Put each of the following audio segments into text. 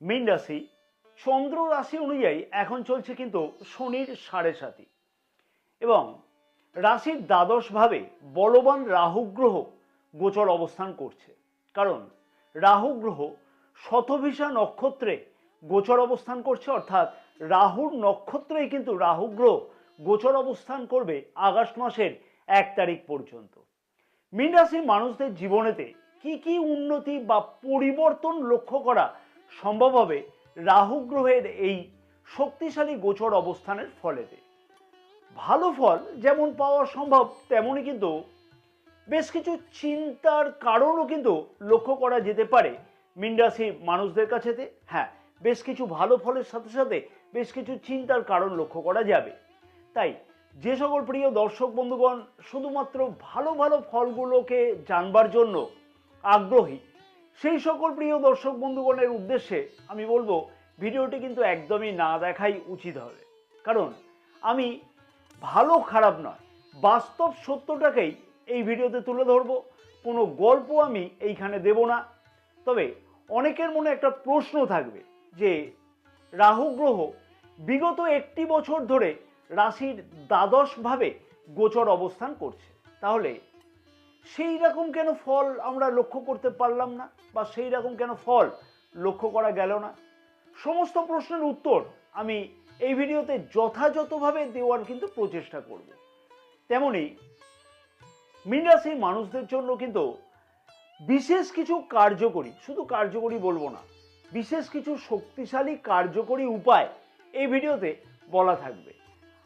মীন রাশি চন্দ্র রাশি অনুযায়ী এখন চলছে কিন্তু শনির 7.5 এবং রাশির দ্বাদশ ভাবে বলবান রাহু গ্রহ গোচর অবস্থান করছে। কারণ রাহু গ্রহ শতভিসা নক্ষত্রে গোচর অবস্থান করছে, অর্থাৎ রাহুর নক্ষত্রেই কিন্তু রাহু গ্রহ গোচর অবস্থান করবে আগস্ট মাসের 1 তারিখ পর্যন্ত। মীন রাশির মানুষদের জীবনেতে কি কি উন্নতি বা পরিবর্তন লক্ষ্য করা সম্ভব হবে রাহু গ্রহের এই শক্তিশালী গোচর অবস্থানের ফলেতে? ভালো ফল যেমন পাওয়া সম্ভব, তেমনই কিন্তু বেশ কিছু চিন্তার কারণও কিন্তু লক্ষ্য করা যেতে পারে মীন রাশির মানুষদের কাছেতে। হ্যাঁ, বেশ কিছু ভালো ফলের সাথে সাথে বেশ কিছু চিন্তার কারণ লক্ষ্য করা যাবে। তাই যে সকল প্রিয় দর্শক বন্ধুগণ শুধুমাত্র ভালো ভালো ফলগুলোকে জানবার জন্য আগ্রহী, সেই সকল প্রিয় দর্শক বন্ধুগণের উদ্দেশ্যে আমি বলবো ভিডিওটি কিন্তু একদমই না দেখাই উচিত হবে। কারণ আমি ভালো খারাপ নয়, বাস্তব সত্যটাকেই এই ভিডিওতে তুলে ধরবো। কোনো গল্প আমি এইখানে দেব না। তবে অনেকের মনে একটা প্রশ্ন থাকবে যে রাহু গ্রহ বিগত 1 বছর ধরে রাশির দ্বাদশ ভাবে গোচর অবস্থান করছে, তাহলে সেই রকম কেন ফল আমরা লক্ষ্য করতে পারলাম না, বা সেই রকম কেন ফল লক্ষ্য করা গেল না? সমস্ত প্রশ্নের উত্তর আমি এই ভিডিওতে যথাযথভাবে দেওয়ার কিন্তু প্রচেষ্টা করব। তেমনি মীন রাশির মানুষদের জন্য কিন্তু বিশেষ কিছু কার্যকরী, শুধু কার্যকরী বলবো না, বিশেষ কিছু শক্তিশালী কার্যকরী উপায় এই ভিডিওতে বলা থাকবে।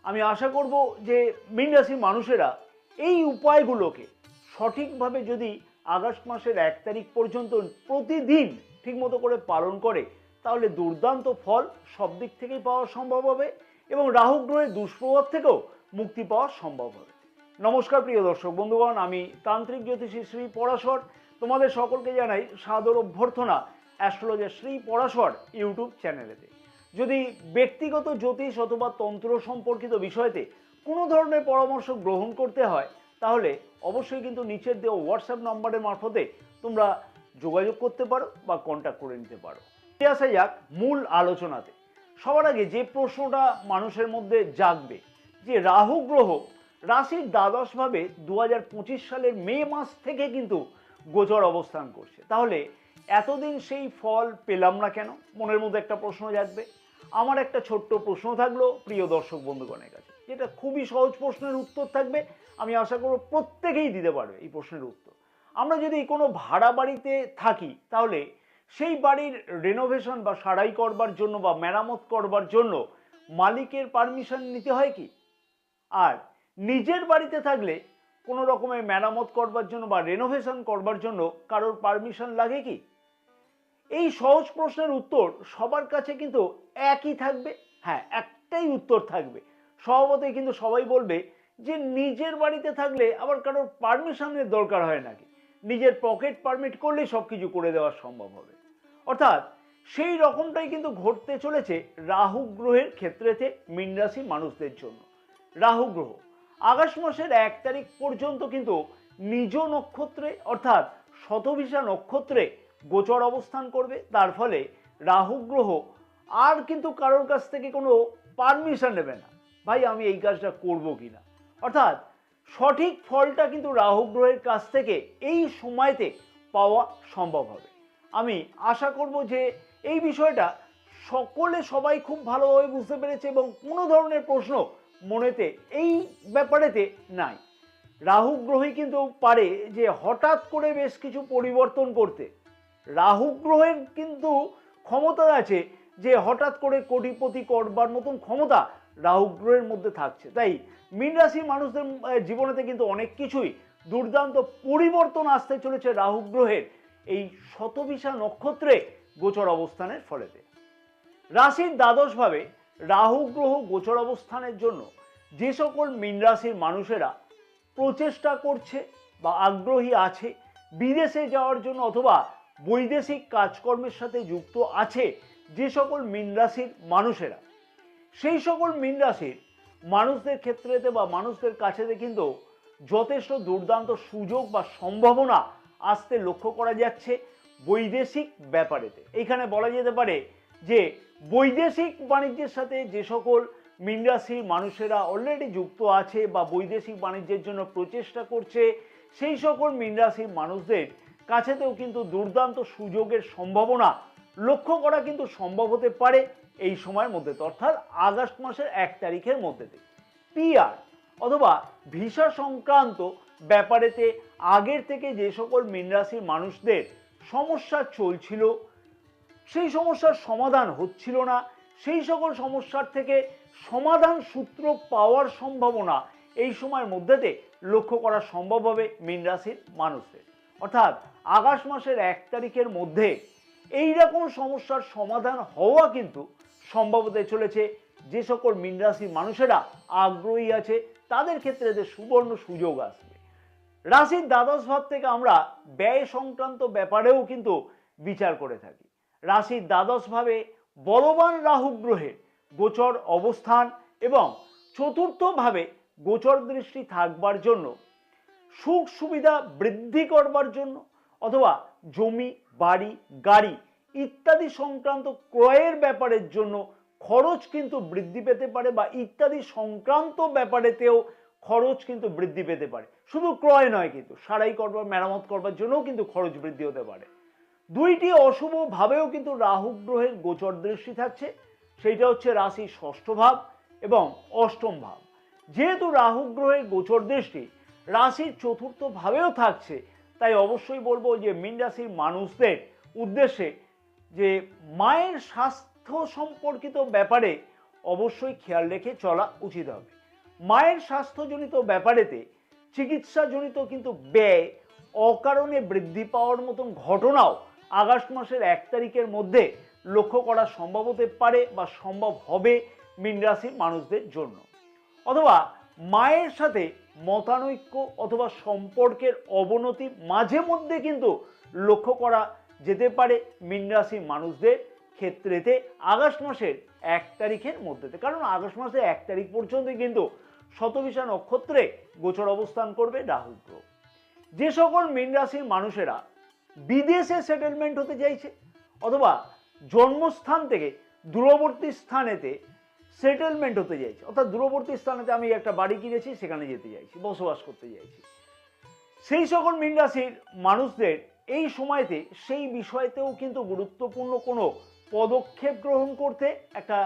আমি আশা করব যে মীন রাশির মানুষেরা এই উপায়গুলোকে সঠিকভাবে যদি আগস্ট মাসের 1 তারিখ পর্যন্ত প্রতিদিন ঠিকমতো করে পালন করে, তাহলে দুর্দান্ত ফল সব দিক থেকেই পাওয়া সম্ভব হবে এবং রাহু গ্রহের দুষ্প্রভাব থেকেও মুক্তি পাওয়া সম্ভব হবে। নমস্কার প্রিয় দর্শক বন্ধুগণ, আমি তান্ত্রিক জ্যোতিষী শ্রী পরাশর তোমাদের সকলকে জানাই সাদর অভ্যর্থনা অ্যাস্ট্রোলজার শ্রী পরাশর ইউটিউব চ্যানেলেতে। যদি ব্যক্তিগত জ্যোতিষ অথবা তন্ত্র সম্পর্কিত বিষয়তে কোনো ধরনের পরামর্শ গ্রহণ করতে হয়, তাহলে অবশ্যই কিন্তু নিচের দেওয়া হোয়াটসঅ্যাপ নম্বরের মারফতে তোমরা যোগাযোগ করতে পারো বা কন্ট্যাক্ট করে নিতে পারো। আসা যাক মূল আলোচনাতে। সবার আগে যে প্রশ্নটা মানুষের মধ্যে জাগবে যে রাহু গ্রহ রাশির দ্বাদশ ভাবে 2025 সালের মে মাস থেকে কিন্তু গোচর অবস্থান করছে, তাহলে এতদিন সেই ফল পেলাম না কেন? মনের মধ্যে একটা প্রশ্ন জাগবে। আমার একটা ছোট্ট প্রশ্ন থাকলো প্রিয় দর্শক বন্ধুগণের কাছে, যেটা খুবই সহজ প্রশ্নের উত্তর থাকবে। আমি আশা করব প্রত্যেকেই দিতে পারবে এই প্রশ্নের উত্তর। আমরা যদি কোনো ভাড়া বাড়িতে থাকি, তাহলে সেই বাড়ির রেনোভেশন বা সারাই করবার জন্য বা মেরামত করবার জন্য মালিকের পারমিশন নিতে হয় কি? আর নিজের বাড়িতে থাকলে কোনো রকমের মেরামত করবার জন্য বা রেনোভেশন করবার জন্য কারোর পারমিশন লাগে কি? এই সহজ প্রশ্নের উত্তর সবার কাছে কিন্তু একই থাকবে। হ্যাঁ, একটাই উত্তর থাকবে। স্বভাবতই কিন্তু সবাই বলবে যে নিজের বাড়িতে থাকলে আবার কারোর পারমিশনের দরকার হয় নাকি, নিজের পকেট পারমিট করলেই সব কিছু করে দেওয়া সম্ভব হবে। অর্থাৎ সেই রকমটাই কিন্তু ঘটতে চলেছে রাহু গ্রহের ক্ষেত্রেতে মীন রাশির মানুষদের জন্য। রাহু গ্রহ আগস্ট মাসের 1 তারিখ পর্যন্ত কিন্তু নিজ নক্ষত্রে অর্থাৎ শতভিসা নক্ষত্রে গোচর অবস্থান করবে। তার ফলে রাহু গ্রহ আর কিন্তু কারোর কাছ থেকে কোনো পারমিশন নেবে না, ভাই আমি এই কাজটা করব কিনা। অর্থাৎ সঠিক ফলটা কিন্তু রাহু গ্রহের কাছ থেকে এই সময়তে পাওয়া সম্ভব হবে। আমি আশা করব যে এই বিষয়টা সবাই খুব ভালোভাবে বুঝতে পেরেছে এবং কোনো ধরনের প্রশ্ন মনেতে এই ব্যাপারেতে নাই। রাহু গ্রহই কিন্তু পারে যে হঠাৎ করে বেশ কিছু পরিবর্তন করতে। রাহু গ্রহের কিন্তু ক্ষমতা আছে যে হঠাৎ করে কোটিপতি করবার মতন ক্ষমতা রাহু গ্রহের মধ্যে থাকছে। তাই মীন রাশির মানুষদের জীবনেতে কিন্তু অনেক কিছুই দুর্দান্ত পরিবর্তন আসতে চলেছে রাহু গ্রহের এই শতভিসা নক্ষত্রে গোচর অবস্থানের ফলেতে। রাশির দ্বাদশ ভাবে রাহু গ্রহ গোচর অবস্থানের জন্য যে সকল মীন রাশির মানুষেরা প্রচেষ্টা করছে বা আগ্রহী আছে বিদেশে যাওয়ার জন্য অথবা বৈদেশিক কাজকর্মের সাথে যুক্ত আছে, যে সকল মীন রাশির মানুষেরা, সেই সকল মীন রাশির মানুষদের ক্ষেত্রেতে বা মানুষদের কাছেতে কিন্তু যথেষ্ট দুর্দান্ত সুযোগ বা সম্ভাবনা আসতে লক্ষ্য করা যাচ্ছে বৈদেশিক ব্যাপারেতে। এইখানে বলা যেতে পারে যে বৈদেশিক বাণিজ্যের সাথে যে সকল মীন রাশির মানুষেরা অলরেডি যুক্ত আছে বা বৈদেশিক বাণিজ্যের জন্য প্রচেষ্টা করছে, সেই সকল মীন রাশির মানুষদের কাছেতেও কিন্তু দুর্দান্ত সুযোগের সম্ভাবনা লক্ষ্য করা কিন্তু সম্ভব হতে পারে এই সময়ের মধ্যে, অর্থাৎ আগস্ট মাসের 1 তারিখের মধ্যে। পিআর অথবা ভিসা সংক্রান্ত ব্যাপারেতে আগের থেকে যে সকল মীন রাশির মানুষদের সমস্যা চলছিল, সেই সমস্যার সমাধান হচ্ছিল না, সেই সকল সমস্যার থেকে সমাধান সূত্র পাওয়ার সম্ভাবনা এই সময়ের মধ্যেতে লক্ষ্য করা সম্ভব হবে মীন রাশির মানুষদের। অর্থাৎ আগস্ট মাসের 1 তারিখের মধ্যে এই রকম সমস্যার সমাধান হওয়া কিন্তু সম্ভব হতে চলেছে। যে সকল মীন রাশির মানুষেরা আগ্রহী আছে তাদের ক্ষেত্রে যে সুবর্ণ সুযোগ আসবে। রাশির দ্বাদশ ভাব থেকে আমরা ব্যয় সংক্রান্ত ব্যাপারেও কিন্তু বিচার করে থাকি। রাশির দ্বাদশ ভাবে বলবান রাহু গ্রহের গোচর অবস্থান এবং চতুর্থ ভাবে গোচর দৃষ্টি থাকবার জন্য সুখ সুবিধা বৃদ্ধি করবার জন্য অথবা জমি বাড়ি গাড়ি ইত্যাদি সংক্রান্ত ক্রয়ের ব্যাপারের জন্য খরচ কিন্তু বৃদ্ধি পেতে পারে, বা ইত্যাদি সংক্রান্ত ব্যাপারেতেও খরচ কিন্তু বৃদ্ধি পেতে পারে। শুধু ক্রয় নয়, কিন্তু সারাই করবার মেরামত করবার জন্যও কিন্তু খরচ বৃদ্ধি হতে পারে। দুইটি অশুভ ভাবেও কিন্তু রাহু গ্রহের গোচর দৃষ্টি থাকছে, সেইটা হচ্ছে রাশির ষষ্ঠ ভাব এবং অষ্টম ভাব। যেহেতু রাহু গ্রহের গোচর দৃষ্টি রাশির চতুর্থ ভাবেও থাকছে, তাই অবশ্যই বলবো যে মীন রাশির মানুষদের উদ্দেশ্যে যে মায়ের স্বাস্থ্য সম্পর্কিত ব্যাপারে অবশ্যই খেয়াল রেখে চলা উচিত হবে। মায়ের স্বাস্থ্যজনিত ব্যাপারেতে চিকিৎসাজনিত কিন্তু ব্যয় অকারণে বৃদ্ধি পাওয়ার মতন ঘটনাও আগস্ট মাসের 1 তারিখের মধ্যে লক্ষ্য করা সম্ভব হতে পারে বা সম্ভব হবে মীন রাশির মানুষদের জন্য। অথবা মায়ের সাথে মতানৈক্য অথবা সম্পর্কের অবনতি মাঝে মধ্যে কিন্তু লক্ষ্য করা যেতে পারে মীন রাশির মানুষদের ক্ষেত্রেতে আগস্ট মাসের 1 তারিখের মধ্যে। কারণ আগস্ট মাসের 1 তারিখ পর্যন্ত কিন্তু শতভিষা নক্ষত্রে গোচর অবস্থান করবে রাহু গ্রহ। যে সকল মীন রাশির মানুষেরা বিদেশে সেটেলমেন্ট হতে চাইছে অথবা জন্মস্থান থেকে দূরবর্তী স্থানেতে সেটেলমেন্ট হতে চাইছে, অর্থাৎ দূরবর্তী স্থানেতে আমি একটা বাড়ি কিনেছি সেখানে যেতে চাইছি, বসবাস করতে চাইছি, সেই সকল মীন রাশির মানুষদের এই সময়তে সেই বিষয়তেও কিন্তু গুরুত্বপূর্ণ কোনো পদক্ষেপ গ্রহণ করতে একটা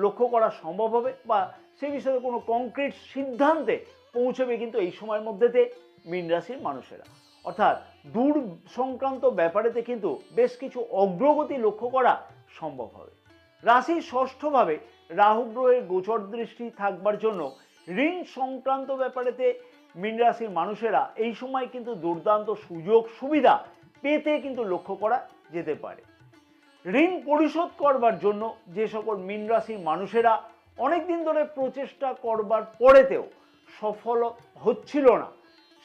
লক্ষ্য করা সম্ভব হবে, বা সেই বিষয়ে কোনো কংক্রিট সিদ্ধান্তে পৌঁছবে কিন্তু এই সময়ের মধ্যেতে মীন রাশির মানুষেরা। অর্থাৎ দূর সংক্রান্ত ব্যাপারেতে কিন্তু বেশ কিছু অগ্রগতি লক্ষ্য করা সম্ভব হবে। রাশির ষষ্ঠভাবে রাহু গ্রহের গোচর দৃষ্টি থাকবার জন্য ঋণ সংক্রান্ত ব্যাপারেতে মীন রাশির মানুষেরা এই সময় কিন্তু দুর্দান্ত সুযোগ সুবিধা পেতে কিন্তু লক্ষ্য করা যেতে পারে। ঋণ পরিশোধ করবার জন্য যে সকল মীন রাশির মানুষেরা অনেকদিন ধরে প্রচেষ্টা করবার পরেতেও সফল হচ্ছিল না,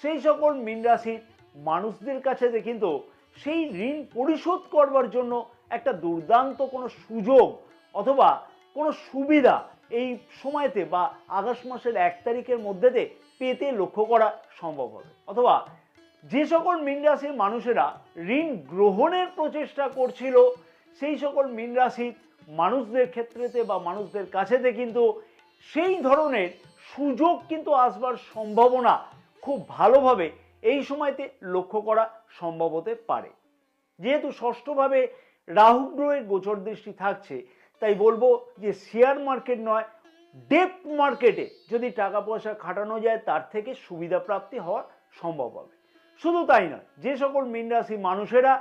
সেই সকল মীন রাশির মানুষদের কাছে কিন্তু সেই ঋণ পরিশোধ করবার জন্য একটা দুর্দান্ত কোনো সুযোগ অথবা কোনো সুবিধা এই সময়তে বা আগস্ট মাসের 1 তারিখের মধ্যেতে পেতে লক্ষ্য করা সম্ভব হবে। অথবা যে সকল মীন রাশির মানুষেরা ঋণ গ্রহণের প্রচেষ্টা করছিল, সেই সকল মীন রাশির মানুষদের ক্ষেত্রেতে বা মানুষদের কাছেতে কিন্তু সেই ধরনের সুযোগ কিন্তু আসবার সম্ভাবনা খুব ভালোভাবে এই সময়তে লক্ষ্য করা সম্ভব হতে পারে। যেহেতু ষষ্ঠভাবে রাহু গ্রহের গোচর দৃষ্টি থাকছে, তাই বলবো যে শেয়ার মার্কেট নয়, ডেপ্ট মার্কেটে যদি টাকা পয়সা খাটানো যায় তার থেকে সুবিধা প্রাপ্তি হওয়া সম্ভব হবে। শুধু তাই নয়, যে সকল মীন রাশি মানুষেরা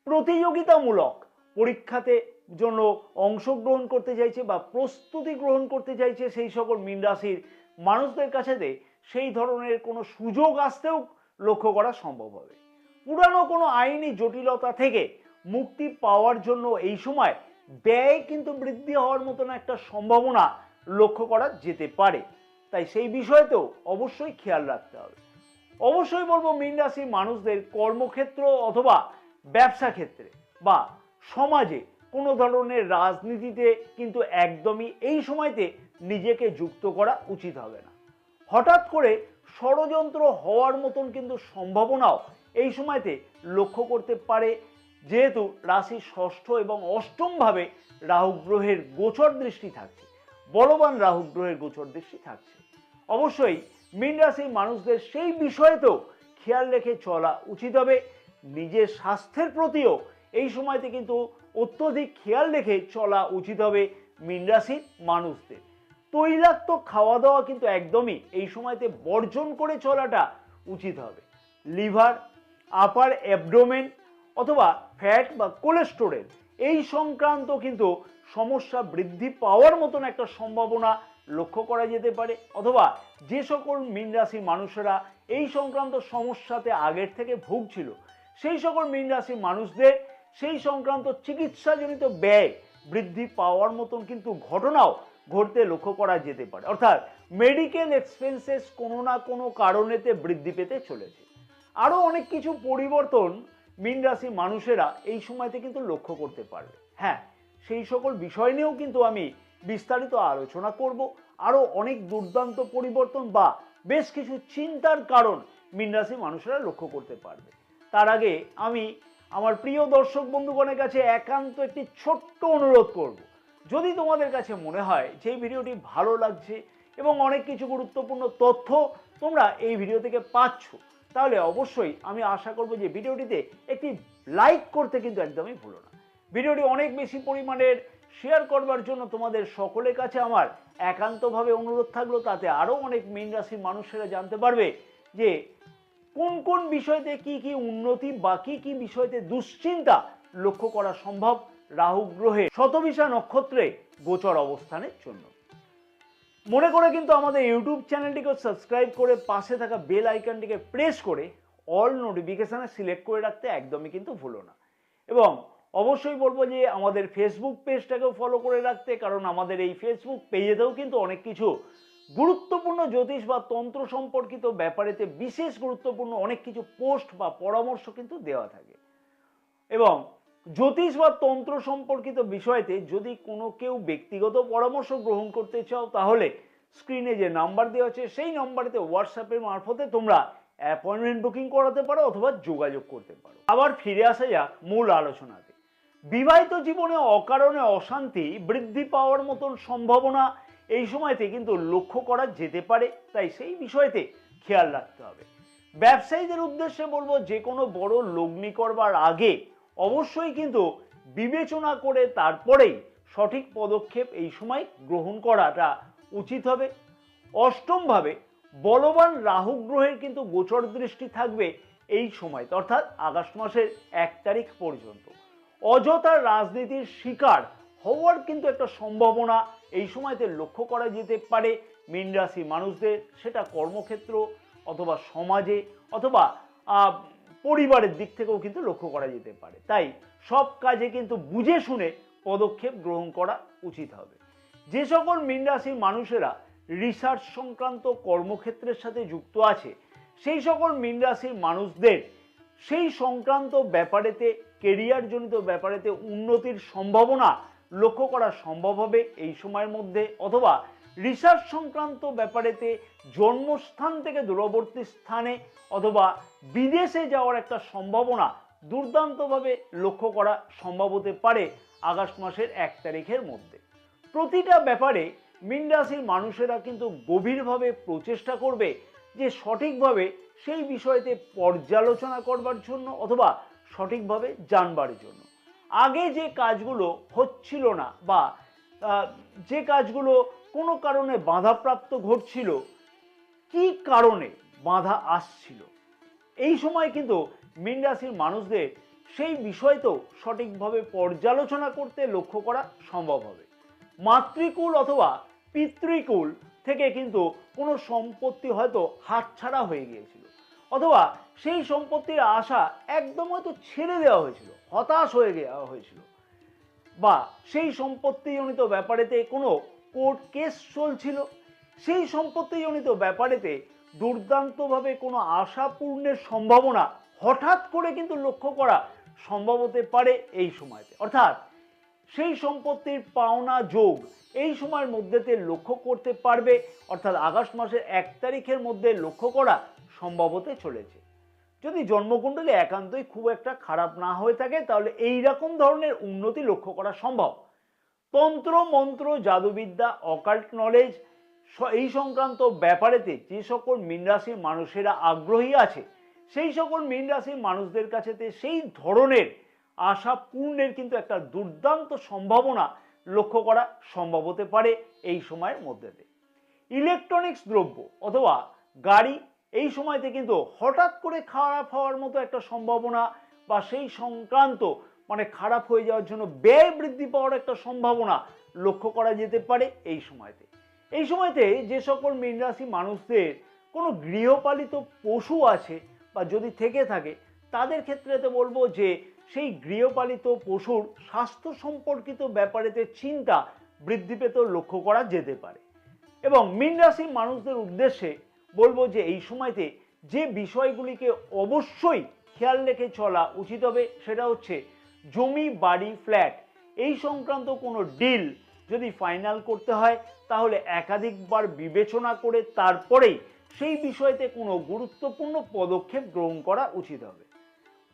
প্রতিযোগিতামূলক পরীক্ষাতে জন্য অংশগ্রহণ করতে চাইছে বা প্রস্তুতি গ্রহণ করতে চাইছে, সেই সকল মীন রাশির মানুষদের কাছেতে সেই ধরনের কোনো সুযোগ আসতেও লক্ষ্য করা সম্ভব হবে। পুরানো কোনো আইনি জটিলতা থেকে মুক্তি পাওয়ার জন্য এই সময় ব্যয় কিন্তু বৃদ্ধি হওয়ার মতন একটা সম্ভাবনা লক্ষ্য করা যেতে পারে, তাই সেই বিষয়তেও অবশ্যই খেয়াল রাখতে হবে। অবশ্যই বলবো মীন রাশির মানুষদের কর্মক্ষেত্র অথবা ব্যবসা ক্ষেত্রে বা সমাজে কোনো ধরনের রাজনীতিতে কিন্তু একদমই এই সময়তে নিজেকে যুক্ত করা উচিত হবে না। হঠাৎ করে ষড়যন্ত্র হওয়ার মতন কিন্তু সম্ভাবনাও এই সময়তে লক্ষ্য করতে পারে যেহেতু রাশির ষষ্ঠ এবং অষ্টম ভাবে রাহু গ্রহের গোচর দৃষ্টি থাকছে, বলবান রাহু গ্রহের গোচর দৃষ্টি থাকছে, অবশ্যই মীন রাশির মানুষদের সেই বিষয়েতেও খেয়াল রেখে চলা উচিত হবে। নিজের স্বাস্থ্যের প্রতিও এই সময়তে কিন্তু অত্যধিক খেয়াল রেখে চলা উচিত হবে মীন রাশির মানুষদের। তৈলাক্ত খাওয়া দাওয়া কিন্তু একদমই এই সময়তে বর্জন করে চলাটা উচিত হবে। লিভার, আপার অ্যাবডোমেন অথবা ফ্যাট বা কোলেস্টেরল এই সংক্রান্ত কিন্তু সমস্যা বৃদ্ধি পাওয়ার মতন একটা সম্ভাবনা লক্ষ্য করা যেতে পারে, অথবা যে সকল মীন রাশির মানুষেরা এই সংক্রান্ত সমস্যাতে আগের থেকে ভুগছিল সেই সকল মীন রাশির মানুষদের সেই সংক্রান্ত চিকিৎসাজনিত ব্যয় বৃদ্ধি পাওয়ার মতন কিন্তু ঘটনাও ঘটতে লক্ষ্য করা যেতে পারে। অর্থাৎ মেডিকেল এক্সপেন্সেস কোনো না কোনো কারণেতে বৃদ্ধি পেতে চলেছে। আরও অনেক কিছু পরিবর্তন মীন রাশির মানুষেরা এই সময়তে কিন্তু লক্ষ্য করতে পারবে। হ্যাঁ, সেই সকল বিষয় নিয়েও কিন্তু আমি বিস্তারিত আলোচনা করব। আরও অনেক দুর্দান্ত পরিবর্তন বা বেশ কিছু চিন্তার কারণ মীন রাশির মানুষেরা লক্ষ্য করতে পারবে। তার আগে আমি আমার প্রিয় দর্শক বন্ধুগণের কাছে একান্ত একটি ছোট্ট অনুরোধ করব। যদি তোমাদের কাছে মনে হয় যে এই ভিডিওটি ভালো লাগছে এবং অনেক কিছু গুরুত্বপূর্ণ তথ্য তোমরা এই ভিডিও থেকে পাচ্ছ, তাহলে অবশ্যই আমি আশা করব যে ভিডিওটিতে একটি লাইক করতে কিন্তু একদমই ভুলো না। ভিডিওটি অনেক বেশি পরিমাণের শেয়ার করবার জন্য তোমাদের সকলের কাছে আমার একান্তভাবে অনুরোধ থাকলো, তাতে আরও অনেক মীন রাশির মানুষেরা জানতে পারবে যে কোন কোন বিষয়তে কি কি উন্নতি বা কি কি বিষয়তে দুশ্চিন্তা লক্ষ্য করা সম্ভব রাহু গ্রহে শতবিশা নক্ষত্রে গোচর অবস্থানের জন্য। মনে করে কিন্তু আমাদের ইউটিউব চ্যানেলটিকে সাবস্ক্রাইব করে পাশে থাকা বেল আইকনটিকে প্রেস করে অল নোটিফিকেশনে সিলেক্ট করে রাখতে একদমই কিন্তু ভুলো না। এবং অবশ্যই বলবো যে আমাদের ফেসবুক পেজটাকেও ফলো করে রাখতে, কারণ আমাদের এই ফেসবুক পেজেতেও কিন্তু অনেক কিছু গুরুত্বপূর্ণ জ্যোতিষ বা তন্ত্র সম্পর্কিত ব্যাপারেতে বিশেষ গুরুত্বপূর্ণ অনেক কিছু পোস্ট বা পরামর্শ কিন্তু দেওয়া থাকে। এবং জ্যোতিষ বা তন্ত্র সম্পর্কিত বিষয়তে যদি কোনো কেউ ব্যক্তিগত পরামর্শ গ্রহণ করতে চাও, তাহলে স্ক্রিনে যে নাম্বার দেওয়া আছে সেই নাম্বারেতে হোয়াটসঅ্যাপের মারফতে তোমরা অ্যাপয়েন্টমেন্ট বুকিং করাতে পারো অথবা যোগাযোগ করতে পারো। আবার ফিরে আসা যাক মূল আলোচনাতে। বিবাহিত জীবনে অকারণে অশান্তি বৃদ্ধি পাওয়ার মতন সম্ভাবনা এই সময়তে কিন্তু লক্ষ্য করা যেতে পারে, তাই সেই বিষয়তে খেয়াল রাখতে হবে। ব্যবসায়ীদের উদ্দেশ্যে বলবো, যে কোনো বড় লগ্নি করবার আগে অবশ্যই কিন্তু বিবেচনা করে তারপরেই সঠিক পদক্ষেপ এই সময় গ্রহণ করাটা উচিত হবে। অষ্টমভাবে বলবান রাহু গ্রহের কিন্তু গোচর দৃষ্টি থাকবে এই সময়, অর্থাৎ আগস্ট মাসের 1 তারিখ পর্যন্ত। অযথা রাজনীতির শিকার হওয়ার কিন্তু একটা সম্ভাবনা এই সময়তে লক্ষ্য করা যেতে পারে মীন রাশি মানুষদের, সেটা কর্মক্ষেত্র অথবা সমাজে অথবা পরিবারের দিক থেকেও কিন্তু লক্ষ্য করা যেতে পারে। তাই সব কাজে কিন্তু বুঝে শুনে পদক্ষেপ গ্রহণ করা উচিত হবে। যে সকল মীন রাশির মানুষেরা রিসার্চ সংক্রান্ত কর্মক্ষেত্রের সাথে যুক্ত আছে সেই সকল মীন রাশির মানুষদের সেই সংক্রান্ত ব্যাপারেতে কেরিয়ার জনিত ব্যাপারেতে উন্নতির সম্ভাবনা লক্ষ্য করা সম্ভব হবে এই সময়ের মধ্যে, অথবা রিসার্চ সংক্রান্ত ব্যাপারেতে জন্মস্থান থেকে দূরবর্তী স্থানে অথবা বিদেশে যাওয়ার একটা সম্ভাবনা দুর্দান্তভাবে লক্ষ্য করা সম্ভব হতে পারে আগস্ট মাসের 1 তারিখের মধ্যে। প্রতিটা ব্যাপারে মীন রাশির মানুষেরা কিন্তু গভীরভাবে প্রচেষ্টা করবে যে সঠিকভাবে সেই বিষয়তে পর্যালোচনা করবার জন্য অথবা সঠিকভাবে জানবার জন্য। আগে যে কাজগুলো হচ্ছিল না বা যে কাজগুলো কোনো কারণে বাধাপ্রাপ্ত ঘটছিল, কি কারণে বাধা আসছিল, এই সময় কিন্তু মীন রাশির মানুষদের সেই বিষয়তেও সঠিকভাবে পর্যালোচনা করতে লক্ষ্য করা সম্ভব হবে। মাতৃকুল অথবা পিতৃকুল থেকে কিন্তু কোনো সম্পত্তি হয়তো হাতছাড়া হয়ে গিয়েছিল, অথবা সেই সম্পত্তির আশা একদম হয়তো ছেড়ে দেওয়া হয়েছিল, হতাশ হয়ে যাওয়া হয়েছিল, বা সেই সম্পত্তিজনিত ব্যাপারেতে কোনো কোর্ট কেস চলছিল, সেই সম্পত্তিজনিত ব্যাপারেতে দুর্দান্তভাবে কোনো আশা পূর্ণের সম্ভাবনা হঠাৎ করে কিন্তু লক্ষ্য করা সম্ভব হতে পারে এই সময়তে। অর্থাৎ সেই সম্পত্তির পাওনা যোগ এই সময়ের মধ্যেতে লক্ষ্য করতে পারবে, অর্থাৎ আগস্ট মাসের 1 তারিখের মধ্যে লক্ষ্য করা সম্ভব হতে চলেছে। যদি জন্মকুণ্ডলী একান্তই খুব একটা খারাপ না হয়ে থাকে তাহলে এই রকম ধরনের উন্নতি লক্ষ্য করা সম্ভব। তন্ত্র মন্ত্র জাদুবিদ্যা অকাল্ট নলেজ এই সংক্রান্ত ব্যাপারেতে যে সকল মীন রাশির মানুষেরা আগ্রহী আছে সেই সকল মীন রাশির মানুষদের কাছেতে সেই ধরনের আশা পূর্ণের কিন্তু একটা দুর্দান্ত সম্ভাবনা লক্ষ্য করা সম্ভব হতে পারে এই সময়ের মধ্যে। ইলেকট্রনিক্স দ্রব্য অথবা গাড়ি এই সময়তে কিন্তু হঠাৎ করে খারাপ হওয়ার মতো একটা সম্ভাবনা বা সেই সংক্রান্ত মানে খারাপ হয়ে যাওয়ার জন্য ব্যয় বৃদ্ধি পাওয়ার একটা সম্ভাবনা লক্ষ্য করা যেতে পারে এই সময়তে। এই সময়তে যে সকল মীন রাশি মানুষদের কোনো গৃহপালিত পশু আছে বা যদি থেকে থাকে তাদের ক্ষেত্রেতে বলবো যে সেই গৃহপালিত পশুর স্বাস্থ্য সম্পর্কিত ব্যাপারেতে চিন্তা বৃদ্ধি পেতে লক্ষ্য করা যেতে পারে। এবং মীন রাশির মানুষদের উদ্দেশ্যে বলবো যে এই সময়তে যে বিষয়গুলিকে অবশ্যই খেয়াল রেখে চলা উচিত হবে সেটা হচ্ছে জমি বাড়ি ফ্ল্যাট এই সংক্রান্ত কোনো ডিল যদি ফাইনাল করতে হয় তাহলে একাধিকবার বিবেচনা করে তারপরেই সেই বিষয়তে কোনো গুরুত্বপূর্ণ পদক্ষেপ গ্রহণ করা উচিত হবে।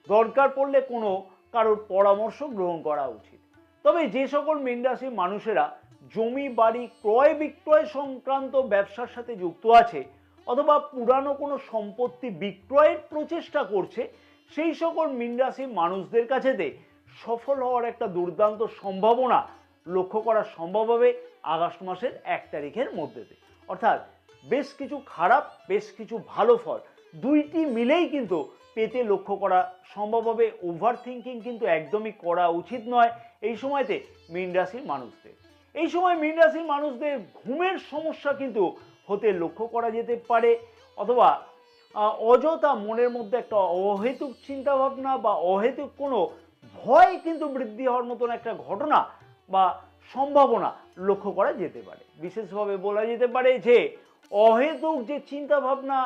দরকার পড়লে কোনো কারোর পরামর্শ গ্রহণ করা উচিত। তবে যে সকল মীন রাশির মানুষেরা জমি বাড়ি ক্রয় বিক্রয় সংক্রান্ত ব্যবসার সাথে যুক্ত আছে অথবা পুরানো কোনো সম্পত্তি বিক্রয়ের প্রচেষ্টা করছে সেই সকল মীন রাশির মানুষদের কাছেতে সফল হওয়ার একটা দুর্দান্ত সম্ভাবনা লক্ষ্য করা সম্ভব হবে আগস্ট মাসের 1 তারিখের মধ্যে। অর্থাৎ বেশ কিছু খারাপ বেশ কিছু ভালো ফল দুইটি মিলেই কিন্তু পেতে লক্ষ্য করা সম্ভব হবে। ওভার থিঙ্কিং কিন্তু একদমই করা উচিত নয় এই সময়তে মীন রাশির মানুষদের। এই সময় মীন রাশির মানুষদের ঘুমের সমস্যা কিন্তু হতে লক্ষ্য করা যেতে পারে অথবা অযথা মনের মধ্যে একটা অহেতুক চিন্তাভাবনা বা অহেতুক কোনো ভয় কিন্তু বৃদ্ধি হওয়ার মতন একটা ঘটনা বা সম্ভাবনা লক্ষ্য করা যেতে পারে। বিশেষভাবে বলা যেতে পারে যে অহেতুক যে চিন্তাভাবনা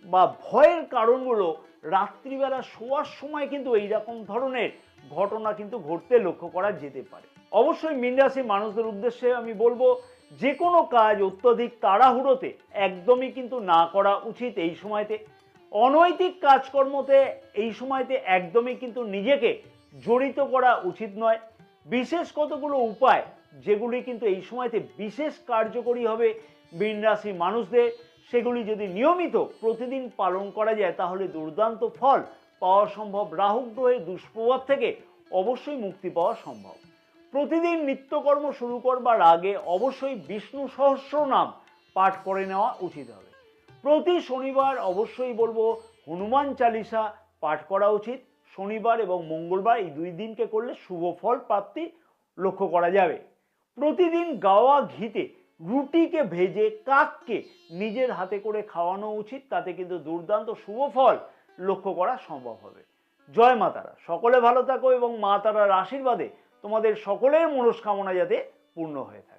বা ভয়ের কারণগুলো রাত্রিবেলা শোয়ার সময় কিন্তু এইরকম ধরনের ঘটনা কিন্তু ঘটতে লক্ষ্য করা যেতে পারে। অবশ্যই মীন রাশির মানুষদের উদ্দেশ্যে আমি বলবো যে কোনো কাজ অত্যধিক তাড়াহুড়োতে একদমই কিন্তু না করা উচিত এই সময়তে। অনৈতিক কাজকর্মতে এই সময়তে একদমই কিন্তু নিজেকে জড়িত করা উচিত নয়। বিশেষ কতগুলো উপায় যেগুলি কিন্তু এই সময়তে বিশেষ কার্যকরী হবে মীন রাশির মানুষদের, সেগুলি যদি নিয়মিত প্রতিদিন পালন করা যায় তাহলে দুর্দান্ত ফল পাওয়া সম্ভব। রাহু গ্রহের দুষ্প্রভাব থেকে অবশ্যই মুক্তি পাওয়া সম্ভব। প্রতিদিন নিত্যকর্ম শুরু করবার আগে অবশ্যই বিষ্ণু সহস্রনাম পাঠ করে নেওয়া উচিত হবে। প্রতি শনিবার অবশ্যই বলবো হনুমান চালিসা পাঠ করা উচিত। শনিবার এবং মঙ্গলবার এই 2 দিনকে করলে শুভ ফল প্রাপ্তি লক্ষ্য করা যাবে। প্রতিদিন গাওয়া ঘিতে রুটিকে ভেজে কাককে নিজের হাতে করে খাওয়ানো উচিত, তাতে কিন্তু দুর্দান্ত শুভ ফল লক্ষ্য করা সম্ভব হবে। জয় মা তারা, সকলে ভালো থাকো এবং মা তারার আশীর্বাদে তোমাদের সকলের মনস্কামনা যাতে পূর্ণ হয়ে থাকে।